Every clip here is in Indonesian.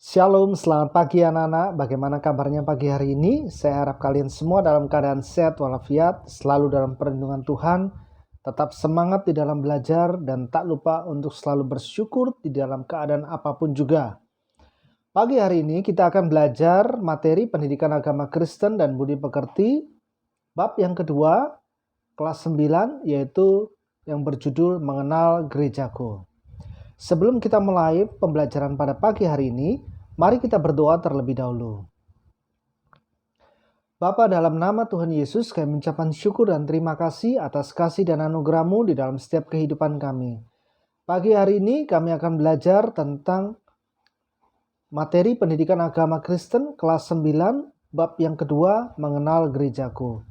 Shalom, selamat pagi anak-anak. Bagaimana kabarnya pagi hari ini? Saya harap kalian semua dalam keadaan sehat walafiat, selalu dalam perlindungan Tuhan, tetap semangat di dalam belajar, dan tak lupa untuk selalu bersyukur di dalam keadaan apapun juga. Pagi hari ini kita akan belajar materi pendidikan agama Kristen dan budi pekerti, bab yang kedua, kelas 9, yaitu yang berjudul Mengenal Gerejaku. Sebelum kita mulai pembelajaran pada pagi hari ini, mari kita berdoa terlebih dahulu. Bapa, dalam nama Tuhan Yesus, kami mengucapkan syukur dan terima kasih atas kasih dan anugerah-Mu di dalam setiap kehidupan kami. Pagi hari ini kami akan belajar tentang materi pendidikan agama Kristen kelas 9, bab yang kedua, Mengenal Gerejaku.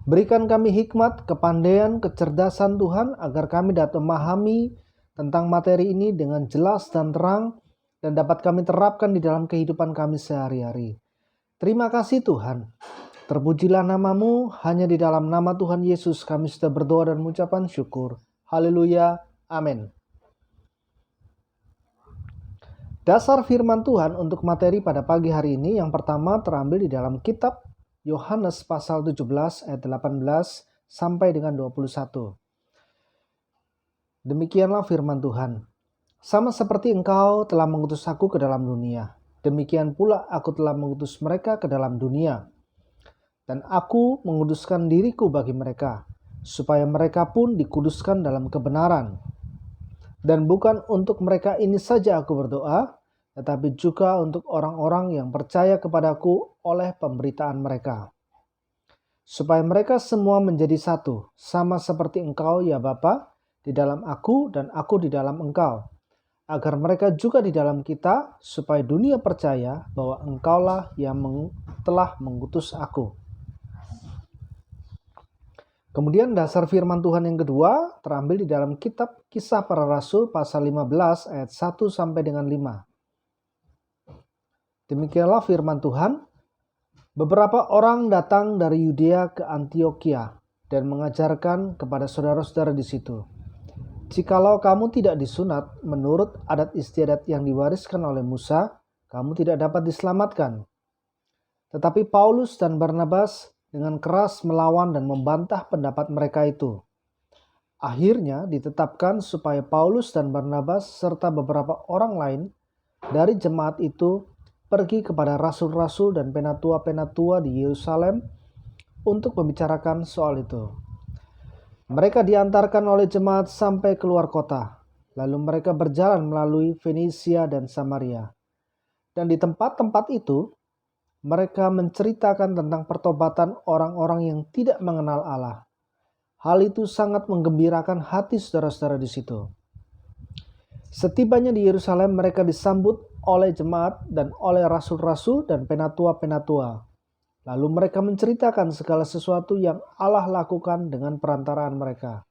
Berikan kami hikmat, kepandaian, kecerdasan Tuhan agar kami dapat memahami tentang materi ini dengan jelas dan terang dan dapat kami terapkan di dalam kehidupan kami sehari-hari. Terima kasih Tuhan. Terpujilah nama-Mu, hanya di dalam nama Tuhan Yesus kami sudah berdoa dan mengucapkan syukur. Haleluya. Amin. Dasar firman Tuhan untuk materi pada pagi hari ini yang pertama terambil di dalam kitab Yohanes pasal 17 ayat 18 sampai dengan 21. Demikianlah firman Tuhan. Sama seperti Engkau telah mengutus aku ke dalam dunia, demikian pula aku telah mengutus mereka ke dalam dunia. Dan aku menguduskan diriku bagi mereka, supaya mereka pun dikuduskan dalam kebenaran. Dan bukan untuk mereka ini saja aku berdoa, tetapi juga untuk orang-orang yang percaya kepadaku oleh pemberitaan mereka. Supaya mereka semua menjadi satu, sama seperti Engkau ya Bapa, di dalam aku dan aku di dalam Engkau, agar mereka juga di dalam kita, supaya dunia percaya bahwa Engkaulah yang telah mengutus aku. Kemudian dasar firman Tuhan yang kedua terambil di dalam kitab Kisah Para Rasul pasal 15 ayat 1 sampai dengan 5. Demikianlah firman Tuhan. Beberapa orang datang dari Yudea ke Antioquia dan mengajarkan kepada saudara-saudara di situ. Jikalau kamu tidak disunat menurut adat istiadat yang diwariskan oleh Musa, kamu tidak dapat diselamatkan. Tetapi Paulus dan Barnabas dengan keras melawan dan membantah pendapat mereka itu. Akhirnya ditetapkan supaya Paulus dan Barnabas serta beberapa orang lain dari jemaat itu pergi kepada rasul-rasul dan penatua-penatua di Yerusalem untuk membicarakan soal itu. Mereka diantarkan oleh jemaat sampai keluar kota, lalu mereka berjalan melalui Fenisia dan Samaria. Dan di tempat-tempat itu, mereka menceritakan tentang pertobatan orang-orang yang tidak mengenal Allah. Hal itu sangat menggembirakan hati saudara-saudara di situ. Setibanya di Yerusalem, mereka disambut oleh jemaat dan oleh rasul-rasul dan penatua-penatua. Lalu mereka menceritakan segala sesuatu yang Allah lakukan dengan perantaraan mereka.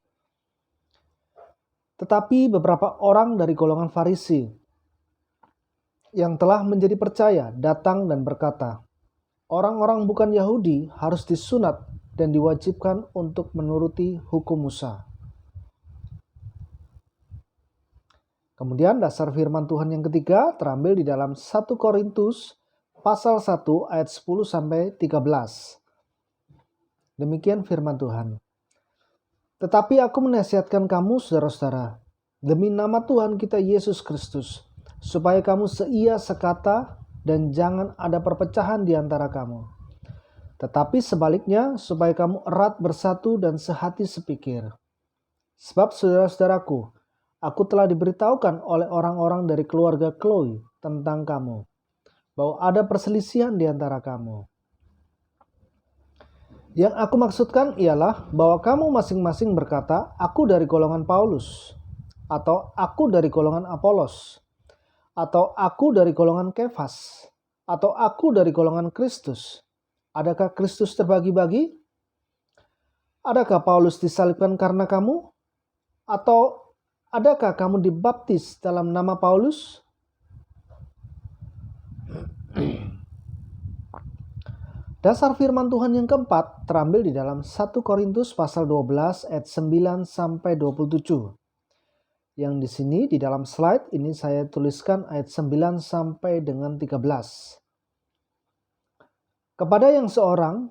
Tetapi beberapa orang dari golongan Farisi yang telah menjadi percaya datang dan berkata, orang-orang bukan Yahudi harus disunat dan diwajibkan untuk menuruti hukum Musa. Kemudian dasar firman Tuhan yang ketiga terambil di dalam 1 Korintus pasal 1 ayat 10 sampai 13. Demikian firman Tuhan. Tetapi aku menasihatkan kamu saudara-saudara, demi nama Tuhan kita Yesus Kristus, supaya kamu seia sekata dan jangan ada perpecahan di antara kamu. Tetapi sebaliknya, supaya kamu erat bersatu dan sehati sepikir. Sebab saudara-saudaraku, aku telah diberitahukan oleh orang-orang dari keluarga Chloe tentang kamu, bahwa ada perselisihan di antara kamu. Yang aku maksudkan ialah bahwa kamu masing-masing berkata, aku dari golongan Paulus, atau aku dari golongan Apolos, atau aku dari golongan Kefas, atau aku dari golongan Kristus. Adakah Kristus terbagi-bagi? Adakah Paulus disalibkan karena kamu? Atau adakah kamu dibaptis dalam nama Paulus? Dasar firman Tuhan yang keempat terambil di dalam 1 Korintus pasal 12 ayat 9 sampai 27. Yang di sini di dalam slide ini saya tuliskan ayat 9 sampai dengan 13. Kepada yang seorang,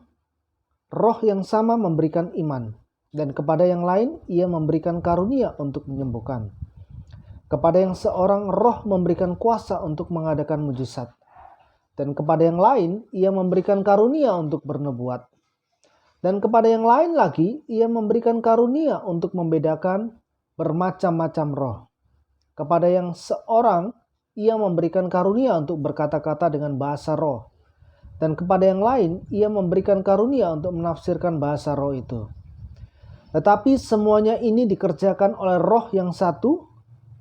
roh yang sama memberikan iman, dan kepada yang lain ia memberikan karunia untuk menyembuhkan. Kepada yang seorang, roh memberikan kuasa untuk mengadakan mujizat, dan kepada yang lain ia memberikan karunia untuk bernubuat. Dan kepada yang lain lagi ia memberikan karunia untuk membedakan bermacam-macam roh. Kepada yang seorang ia memberikan karunia untuk berkata-kata dengan bahasa roh. Dan kepada yang lain ia memberikan karunia untuk menafsirkan bahasa roh itu. Tetapi semuanya ini dikerjakan oleh roh yang satu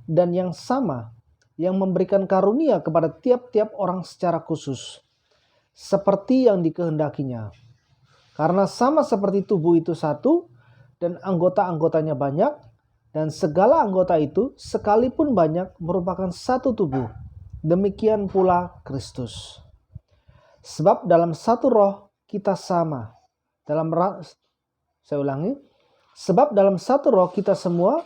dan yang sama, yang memberikan karunia kepada tiap-tiap orang secara khusus, seperti yang dikehendakinya. Karena sama seperti tubuh itu satu, dan anggota-anggotanya banyak, dan segala anggota itu sekalipun banyak merupakan satu tubuh. Demikian pula Kristus. Sebab dalam satu roh kita sama. Sebab dalam satu roh kita semua,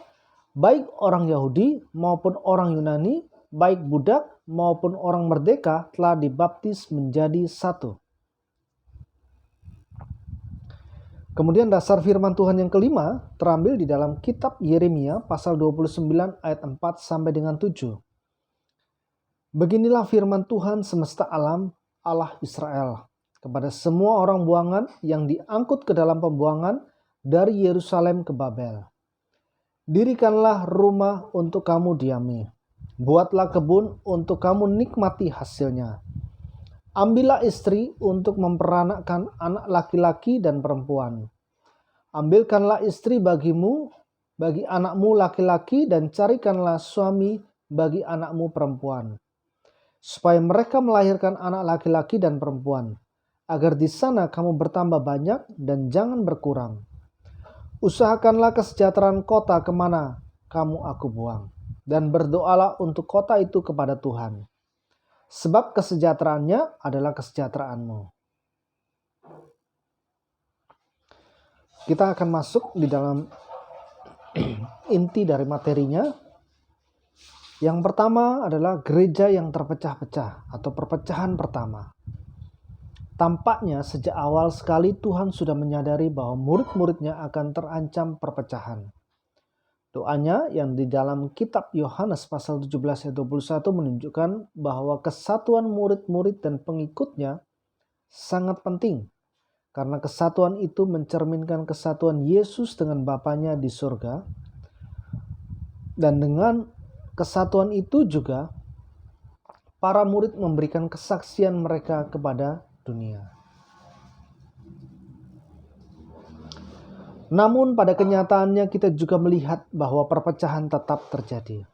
baik orang Yahudi maupun orang Yunani, baik budak maupun orang merdeka, telah dibaptis menjadi satu. Kemudian dasar firman Tuhan yang kelima terambil di dalam kitab Yeremia pasal 29 ayat 4 sampai dengan 7. Beginilah firman Tuhan semesta alam, Allah Israel, kepada semua orang buangan yang diangkut ke dalam pembuangan dari Yerusalem ke Babel. Dirikanlah rumah untuk kamu diami, buatlah kebun untuk kamu nikmati hasilnya. Ambillah istri untuk memperanakkan anak laki-laki dan perempuan. Ambilkanlah istri bagimu, bagi anakmu laki-laki, dan carikanlah suami bagi anakmu perempuan, supaya mereka melahirkan anak laki-laki dan perempuan, agar di sana kamu bertambah banyak dan jangan berkurang. Usahakanlah kesejahteraan kota kemana kamu aku buang, dan berdoalah untuk kota itu kepada Tuhan, sebab kesejahteraannya adalah kesejahteraanmu. Kita akan masuk di dalam inti dari materinya. Yang pertama adalah gereja yang terpecah-pecah atau perpecahan pertama. Tampaknya sejak awal sekali Tuhan sudah menyadari bahwa murid-muridnya akan terancam perpecahan. Doanya yang di dalam kitab Yohanes pasal 17 ayat 21 menunjukkan bahwa kesatuan murid-murid dan pengikutnya sangat penting. Karena kesatuan itu mencerminkan kesatuan Yesus dengan Bapanya di surga. Dan dengan kesatuan itu juga para murid memberikan kesaksian mereka kepada dunia. Namun pada kenyataannya kita juga melihat bahwa perpecahan tetap terjadi.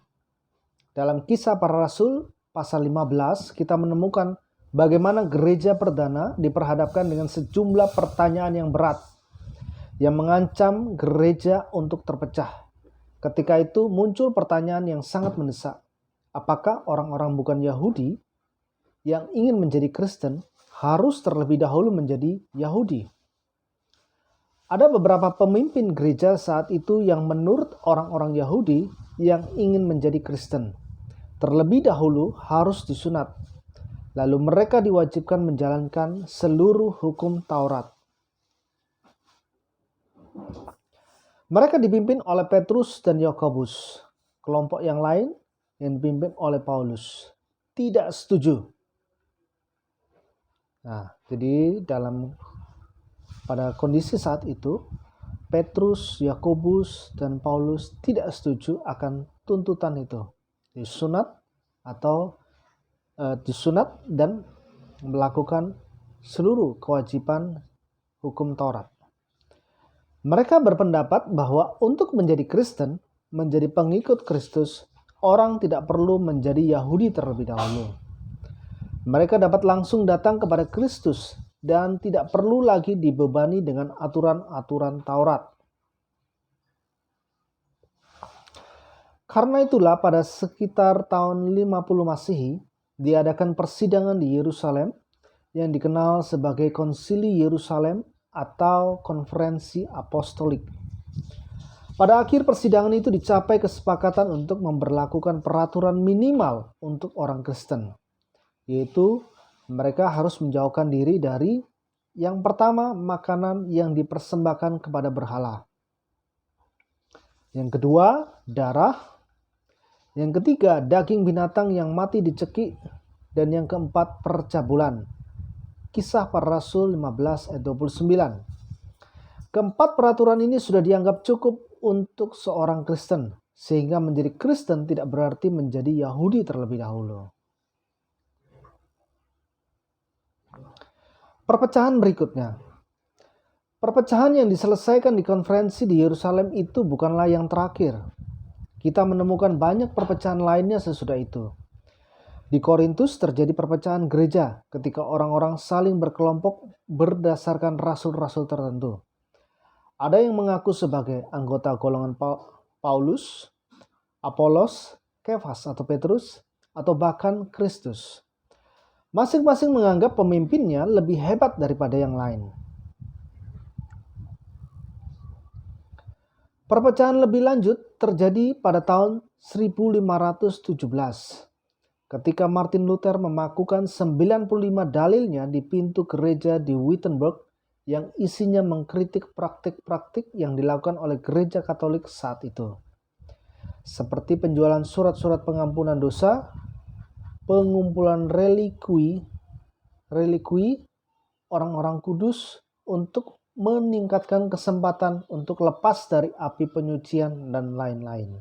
Dalam Kisah Para Rasul pasal 15 kita menemukan bagaimana gereja perdana diperhadapkan dengan sejumlah pertanyaan yang berat yang mengancam gereja untuk terpecah. Ketika itu muncul pertanyaan yang sangat mendesak. Apakah orang-orang bukan Yahudi yang ingin menjadi Kristen harus terlebih dahulu menjadi Yahudi? Ada beberapa pemimpin gereja saat itu yang menurut orang-orang Yahudi yang ingin menjadi Kristen terlebih dahulu harus disunat. Lalu mereka diwajibkan menjalankan seluruh hukum Taurat. Mereka dipimpin oleh Petrus dan Yakobus. Kelompok yang lain yang dipimpin oleh Paulus tidak setuju. Nah, jadi pada kondisi saat itu, Petrus, Yakobus, dan Paulus tidak setuju akan tuntutan itu. Disunat dan melakukan seluruh kewajiban hukum Taurat. Mereka berpendapat bahwa untuk menjadi Kristen, menjadi pengikut Kristus, orang tidak perlu menjadi Yahudi terlebih dahulu. Mereka dapat langsung datang kepada Kristus dan tidak perlu lagi dibebani dengan aturan-aturan Taurat. Karena itulah pada sekitar tahun 50 Masehi diadakan persidangan di Yerusalem yang dikenal sebagai Konsili Yerusalem atau Konferensi Apostolik. Pada akhir persidangan itu dicapai kesepakatan untuk memberlakukan peraturan minimal untuk orang Kristen, yaitu mereka harus menjauhkan diri dari yang pertama, makanan yang dipersembahkan kepada berhala. Yang kedua, darah. Yang ketiga, daging binatang yang mati dicekik. Dan yang keempat, percabulan. Kisah Para Rasul 15 ayat 29. Keempat peraturan ini sudah dianggap cukup untuk seorang Kristen, sehingga menjadi Kristen tidak berarti menjadi Yahudi terlebih dahulu. Perpecahan berikutnya. Perpecahan yang diselesaikan di konferensi di Yerusalem itu bukanlah yang terakhir. Kita menemukan banyak perpecahan lainnya sesudah itu. Di Korintus terjadi perpecahan gereja ketika orang-orang saling berkelompok berdasarkan rasul-rasul tertentu. Ada yang mengaku sebagai anggota golongan Paulus, Apolos, Kefas atau Petrus, atau bahkan Kristus. Masing-masing menganggap pemimpinnya lebih hebat daripada yang lain. Perpecahan lebih lanjut terjadi pada tahun 1517 ketika Martin Luther memakukan 95 dalilnya di pintu gereja di Wittenberg yang isinya mengkritik praktik-praktik yang dilakukan oleh gereja Katolik saat itu. Seperti penjualan surat-surat pengampunan dosa, pengumpulan relikui orang-orang kudus untuk meningkatkan kesempatan untuk lepas dari api penyucian dan lain-lain.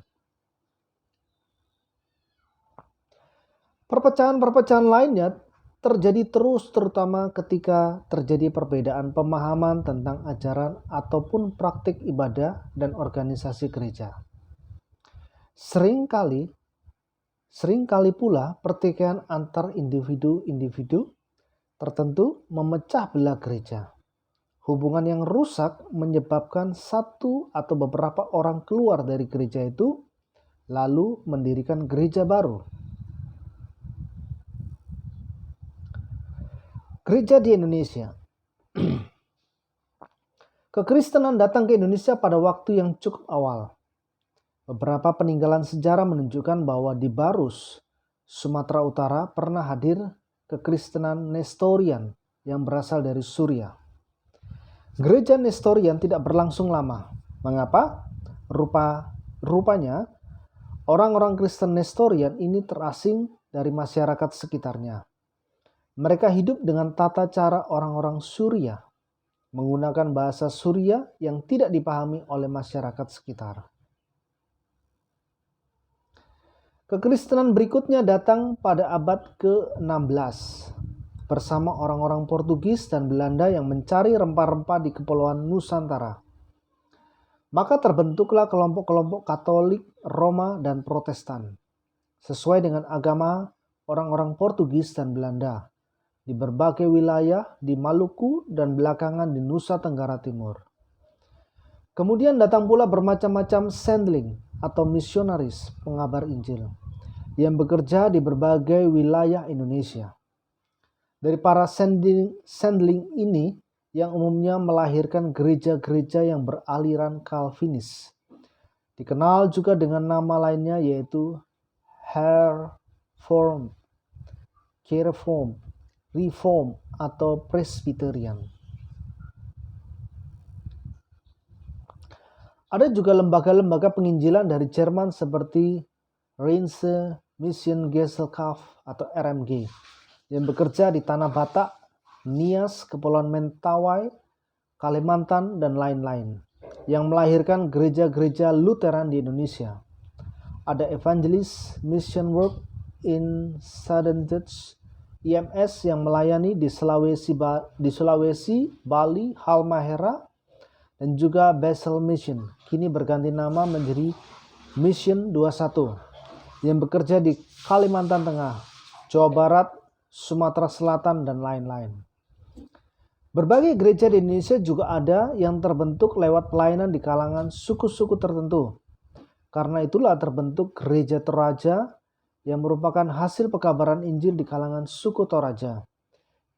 Perpecahan-perpecahan lainnya terjadi terus, terutama ketika terjadi perbedaan pemahaman tentang ajaran ataupun praktik ibadah dan organisasi gereja. Seringkali pula pertikaian antar individu-individu tertentu memecah belah gereja. Hubungan yang rusak menyebabkan satu atau beberapa orang keluar dari gereja itu, lalu mendirikan gereja baru. Gereja di Indonesia. Kekristenan datang ke Indonesia pada waktu yang cukup awal. Beberapa peninggalan sejarah menunjukkan bahwa di Barus, Sumatera Utara pernah hadir kekristenan Nestorian yang berasal dari Suriah. Gereja Nestorian tidak berlangsung lama. Mengapa? Rupanya orang-orang Kristen Nestorian ini terasing dari masyarakat sekitarnya. Mereka hidup dengan tata cara orang-orang Suriah, menggunakan bahasa Suriah yang tidak dipahami oleh masyarakat sekitar. Kekristenan berikutnya datang pada abad ke-16 bersama orang-orang Portugis dan Belanda yang mencari rempah-rempah di Kepulauan Nusantara. Maka terbentuklah kelompok-kelompok Katolik, Roma, dan Protestan, sesuai dengan agama orang-orang Portugis dan Belanda, di berbagai wilayah di Maluku dan belakangan di Nusa Tenggara Timur. Kemudian datang pula bermacam-macam sendling atau misionaris pengabar Injil yang bekerja di berbagai wilayah Indonesia. Dari para sendling ini yang umumnya melahirkan gereja-gereja yang beraliran Calvinis. Dikenal juga dengan nama lainnya yaitu Reformed, Reform atau Presbyterian. Ada juga lembaga-lembaga penginjilan dari Jerman seperti Rheinische Missionsgesellschaft atau RMG yang bekerja di Tanah Batak, Nias, Kepulauan Mentawai, Kalimantan, dan lain-lain, yang melahirkan gereja-gereja Lutheran di Indonesia. Ada Evangelist Mission Work in Southern Dutch, IMS yang melayani di Sulawesi, Bali, Halmahera, dan juga Basel Mission, kini berganti nama menjadi Mission 21, yang bekerja di Kalimantan Tengah, Jawa Barat, Sumatera Selatan, dan lain-lain. Berbagai gereja di Indonesia juga ada yang terbentuk lewat pelayanan di kalangan suku-suku tertentu. Karena itulah terbentuk Gereja Toraja, yang merupakan hasil pekabaran Injil di kalangan suku Toraja.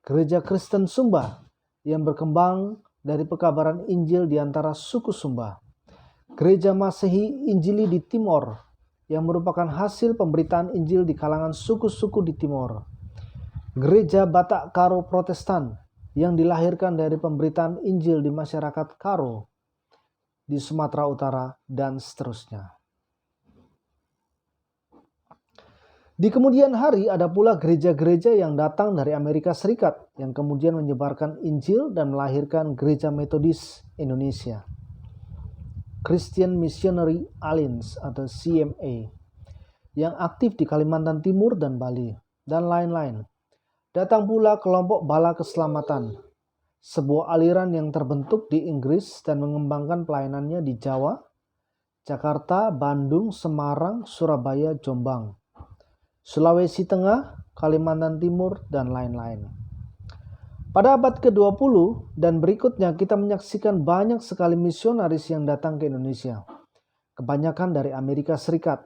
Gereja Kristen Sumba yang berkembang dari pekabaran Injil di antara suku Sumba. Gereja Masehi Injili di Timor, yang merupakan hasil pemberitaan Injil di kalangan suku-suku di Timor. Gereja Batak Karo Protestan, yang dilahirkan dari pemberitaan Injil di masyarakat Karo di Sumatera Utara, dan seterusnya. Di kemudian hari ada pula gereja-gereja yang datang dari Amerika Serikat yang kemudian menyebarkan Injil dan melahirkan Gereja Metodis Indonesia, Christian Missionary Alliance atau CMA, yang aktif di Kalimantan Timur dan Bali, dan lain-lain. Datang pula kelompok Bala Keselamatan, sebuah aliran yang terbentuk di Inggris dan mengembangkan pelayanannya di Jawa, Jakarta, Bandung, Semarang, Surabaya, Jombang, Sulawesi Tengah, Kalimantan Timur, dan lain-lain. Pada abad ke-20 dan berikutnya kita menyaksikan banyak sekali misionaris yang datang ke Indonesia, kebanyakan dari Amerika Serikat,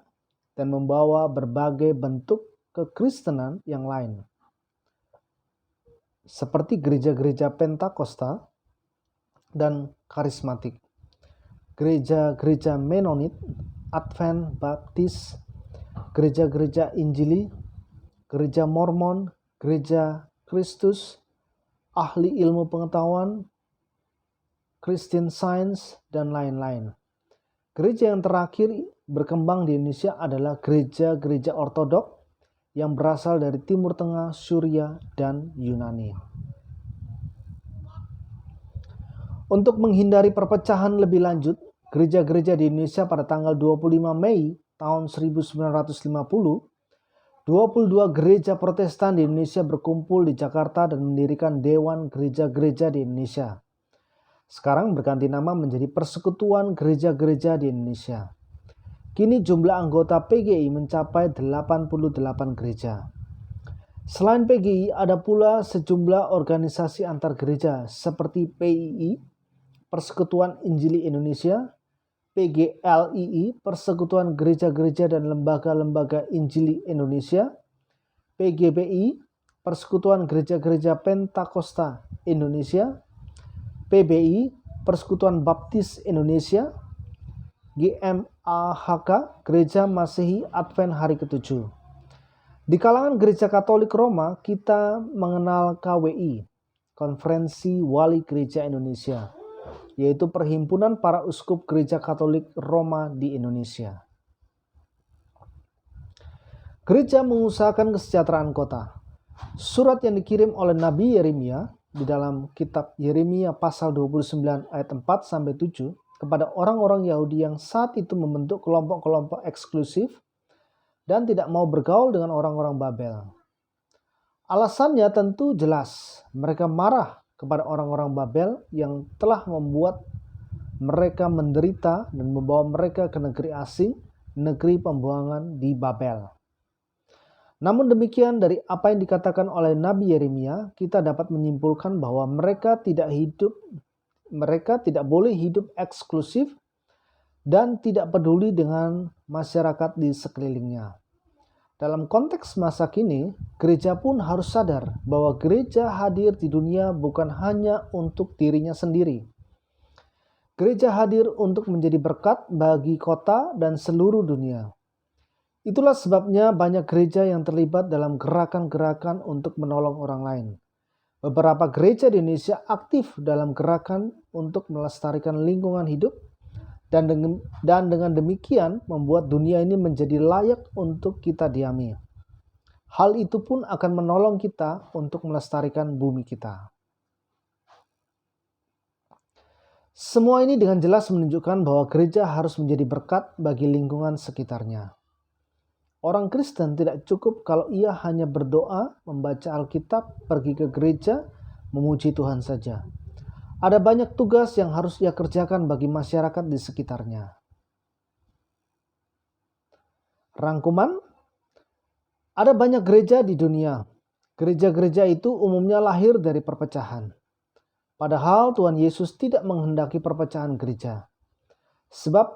dan membawa berbagai bentuk kekristenan yang lain, seperti gereja-gereja Pentakosta dan karismatik, gereja-gereja Menonit, Advent, Baptis, gereja-gereja Injili, gereja Mormon, gereja Kristus, ahli ilmu pengetahuan, Christian Science, dan lain-lain. Gereja yang terakhir berkembang di Indonesia adalah gereja-gereja ortodok yang berasal dari Timur Tengah, Syria, dan Yunani. Untuk menghindari perpecahan lebih lanjut, gereja-gereja di Indonesia pada tanggal 25 Mei tahun 1950, 22 gereja Protestan di Indonesia berkumpul di Jakarta dan mendirikan Dewan Gereja-Gereja di Indonesia. Sekarang berganti nama menjadi Persekutuan Gereja-Gereja di Indonesia. Kini jumlah anggota PGI mencapai 88 gereja. Selain PGI, ada pula sejumlah organisasi antar gereja seperti PII, Persekutuan Injili Indonesia, PGLII, Persekutuan Gereja-Gereja dan Lembaga-Lembaga Injili Indonesia, PGBI, Persekutuan Gereja-Gereja Pentakosta Indonesia, PBI, Persekutuan Baptis Indonesia, GMAHK, Gereja Masehi Advent Hari ke-7. Di kalangan Gereja Katolik Roma, kita mengenal KWI, Konferensi Wali Gereja Indonesia, yaitu Perhimpunan Para Uskup Gereja Katolik Roma di Indonesia. Gereja mengusahakan kesejahteraan kota. Surat yang dikirim oleh Nabi Yeremia di dalam kitab Yeremia pasal 29 ayat 4-7 kepada orang-orang Yahudi yang saat itu membentuk kelompok-kelompok eksklusif dan tidak mau bergaul dengan orang-orang Babel. Alasannya tentu jelas, mereka marah kepada orang-orang Babel yang telah membuat mereka menderita dan membawa mereka ke negeri asing, negeri pembuangan di Babel. Namun demikian, dari apa yang dikatakan oleh Nabi Yeremia, kita dapat menyimpulkan bahwa mereka tidak boleh hidup eksklusif dan tidak peduli dengan masyarakat di sekelilingnya. Dalam konteks masa kini, gereja pun harus sadar bahwa gereja hadir di dunia bukan hanya untuk dirinya sendiri. Gereja hadir untuk menjadi berkat bagi kota dan seluruh dunia. Itulah sebabnya banyak gereja yang terlibat dalam gerakan-gerakan untuk menolong orang lain. Beberapa gereja di Indonesia aktif dalam gerakan untuk melestarikan lingkungan hidup, dan dengan demikian membuat dunia ini menjadi layak untuk kita diami. Hal itu pun akan menolong kita untuk melestarikan bumi kita. Semua ini dengan jelas menunjukkan bahwa gereja harus menjadi berkat bagi lingkungan sekitarnya. Orang Kristen tidak cukup kalau ia hanya berdoa, membaca Alkitab, pergi ke gereja, memuji Tuhan saja. Ada banyak tugas yang harus ia kerjakan bagi masyarakat di sekitarnya. Rangkuman, ada banyak gereja di dunia. Gereja-gereja itu umumnya lahir dari perpecahan. Padahal Tuhan Yesus tidak menghendaki perpecahan gereja. Sebab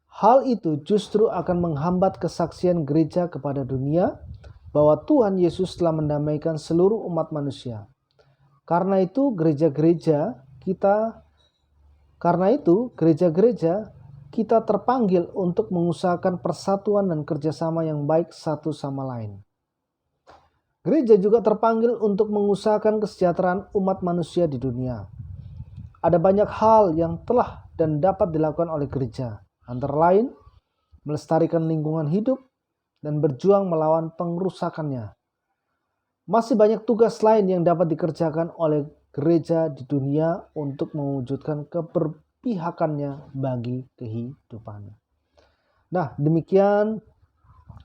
hal itu justru akan menghambat kesaksian gereja kepada dunia bahwa Tuhan Yesus telah mendamaikan seluruh umat manusia. Karena itu gereja-gereja kita terpanggil untuk mengusahakan persatuan dan kerjasama yang baik satu sama lain. Gereja juga terpanggil untuk mengusahakan kesejahteraan umat manusia di dunia. Ada banyak hal yang telah dan dapat dilakukan oleh gereja, antara lain melestarikan lingkungan hidup dan berjuang melawan pengrusakannya. Masih banyak tugas lain yang dapat dikerjakan oleh gereja di dunia untuk mewujudkan keberpihakannya bagi kehidupan. Nah, demikian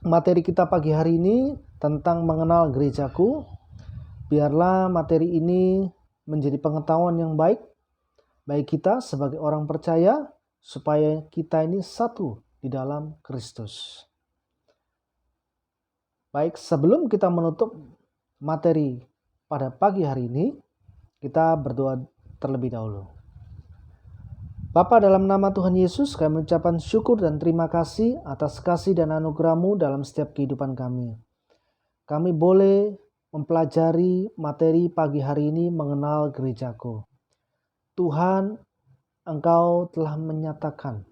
materi kita pagi hari ini tentang mengenal gerejaku. Biarlah materi ini menjadi pengetahuan yang baik bagi kita sebagai orang percaya, supaya kita ini satu di dalam Kristus. Baik, sebelum kita menutup materi pada pagi hari ini, kita berdoa terlebih dahulu. Bapa, dalam nama Tuhan Yesus, kami mengucapkan syukur dan terima kasih atas kasih dan anugerah-Mu dalam setiap kehidupan kami. Kami boleh mempelajari materi pagi hari ini mengenal gerejaku. Tuhan, Engkau telah menyatakan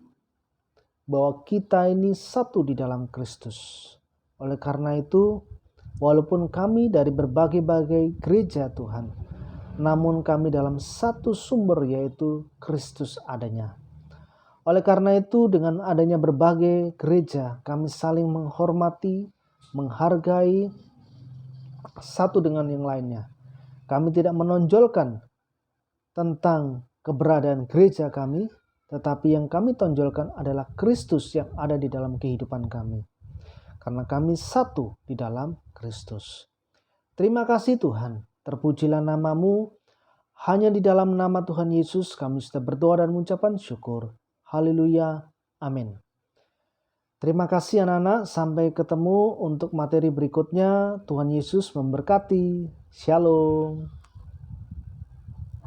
bahwa kita ini satu di dalam Kristus. Oleh karena itu, walaupun kami dari berbagai-bagai gereja Tuhan, namun kami dalam satu sumber, yaitu Kristus adanya. Oleh karena itu, dengan adanya berbagai gereja, kami saling menghormati, menghargai satu dengan yang lainnya. Kami tidak menonjolkan tentang keberadaan gereja kami, tetapi yang kami tonjolkan adalah Kristus yang ada di dalam kehidupan kami. Karena kami satu di dalam Kristus. Terima kasih Tuhan. Terpujilah nama-Mu. Hanya di dalam nama Tuhan Yesus kami sudah berdoa dan mengucapkan syukur. Haleluya. Amin. Terima kasih anak-anak. Sampai ketemu untuk materi berikutnya. Tuhan Yesus memberkati. Shalom.